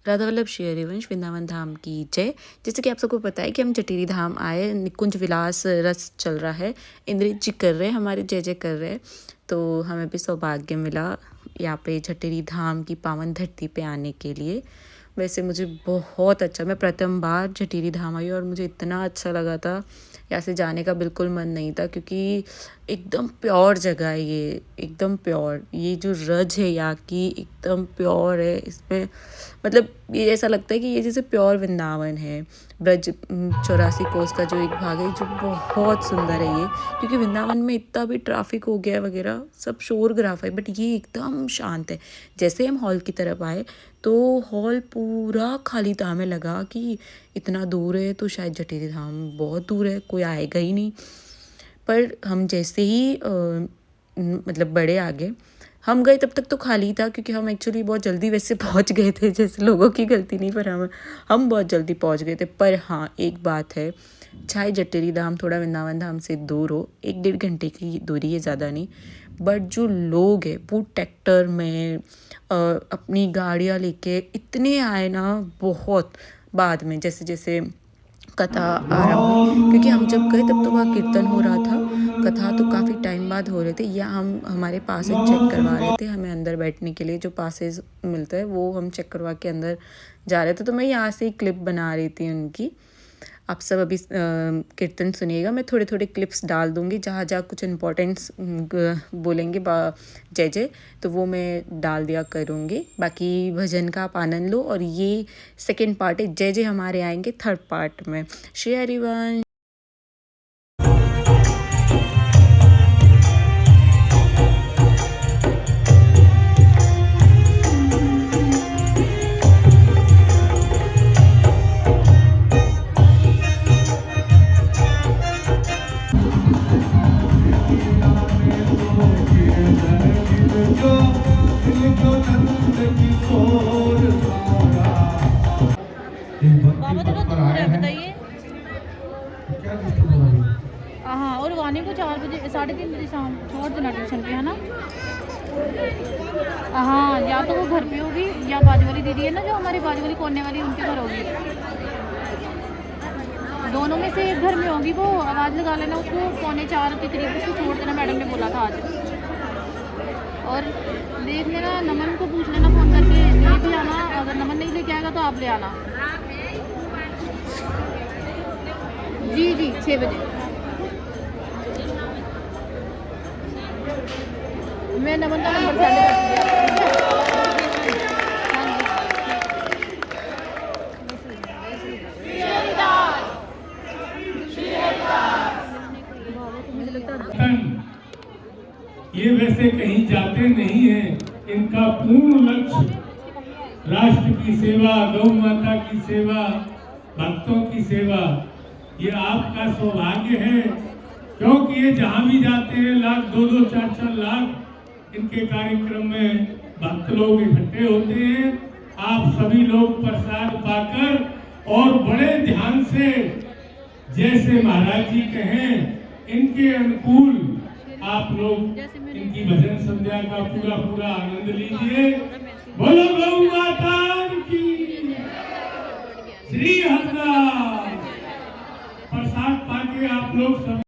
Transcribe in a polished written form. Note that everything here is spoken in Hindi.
राधा वल्लभ श्री हरिवंश वृंदावन धाम की जय। जैसे कि आप सबको पता है कि हम जटेरी धाम आए, निकुंज विलास रस चल रहा है, इंद्रित जी कर रहे हैं, हमारे जय जय कर रहे हैं। तो हमें भी सौभाग्य मिला यहाँ पे जटेरी धाम की पावन धरती पे आने के लिए। वैसे मुझे बहुत अच्छा, मैं प्रथम बार जटेरी धाम आई और मुझे इतना अच्छा लगा था, यहाँ से जाने का बिल्कुल मन नहीं था क्योंकि एकदम प्योर जगह है ये, एकदम प्योर। ये जो रज है यहाँ की एकदम प्योर है, इसमें मतलब ये ऐसा लगता है कि ये जैसे प्योर वृंदावन है। ब्रज 84 कोस का जो एक भाग है जो बहुत सुंदर है ये, क्योंकि वृंदावन में इतना भी ट्रैफिक हो गया है वगैरह, सब शोर ग्राफ है, बट ये एकदम शांत है। जैसे हम हॉल की तरफ आए तो हॉल पूरा खाली था, हमें लगा कि इतना दूर है तो शायद जटेरी धाम बहुत दूर है, कोई आएगा ही नहीं। पर हम जैसे ही मतलब बड़े आगे हम गए तब तक तो खाली था, क्योंकि हम एक्चुअली बहुत जल्दी वैसे पहुंच गए थे, जैसे लोगों की गलती नहीं, पर हम बहुत जल्दी पहुंच गए थे। पर हाँ, एक बात है, चाहे जटेरी धाम थोड़ा वृंदावन धाम से दूर हो, 1-1.5 घंटे की दूरी है, ज़्यादा नहीं, बट जो लोग हैं वो ट्रैक्टर में अपनी गाड़ियाँ लेके इतने आए ना, बहुत बाद में जैसे जैसे कथा आरंभ हुई, क्योंकि हम जब गए तब तो वहाँ कीर्तन हो रहा था, कथा तो काफ़ी टाइम बाद हो रहे थे, या हम हमारे पासेज चेक करवा रहे थे, हमें अंदर बैठने के लिए जो पासेज मिलता है वो हम चेक करवा के अंदर जा रहे थे। तो मैं यहाँ से ही क्लिप बना रही थी उनकी। आप सब अभी कीर्तन सुनिएगा, मैं थोड़े थोड़े क्लिप्स डाल दूँगी, जहाँ जहाँ कुछ इम्पोर्टेंट्स बोलेंगे जय जय, तो वो मैं डाल दिया करूँगी। बाकी भजन का आप आनंद लो। और ये सेकेंड पार्ट है, जय जय हमारे आएंगे थर्ड पार्ट में। श्री हरिवंश। बाबा थोड़ा दूर है, बताइए। हाँ, और वानी को 4 बजे 3:30 बजे शाम छोड़ देना ट्यूशन पे, है ना। हाँ, या तो वो घर पे होगी या बाजू वाली दीदी है ना, जो हमारी बाजू वाली कोने वाली, उनके घर होगी। दोनों में से एक घर में होगी। वो आवाज़ लगा लेना उसको, 3:45 के करीब उसको छोड़ देना, मैडम ने बोला था आज। और देख लेना, नमन को पूछ लेना फ़ोन करके, ले भी आना, अगर नमन नहीं लेके आएगा तो आप ले आना। जी 6 बजे। मैं नमन का नंबर सेंड कर दिया। ये वैसे कहीं जाते नहीं हैं, इनका पूर्ण लक्ष्य राष्ट्र की सेवा, गौ माता की सेवा, भक्तों की सेवा। ये आपका सौभाग्य है, क्योंकि ये जहाँ भी जाते हैं लाख 2-2, 4-4 लाख इनके कार्यक्रम में भक्त लोग इकट्ठे होते हैं। आप सभी लोग प्रसाद पाकर और बड़े ध्यान से, जैसे महाराज जी कहें इनके अनुकूल, आप लोग इनकी भजन संध्या का पूरा आनंद लीजिए। बोलो गौ माता की, श्री हरिदास। प्रसाद पाके आप लोग सब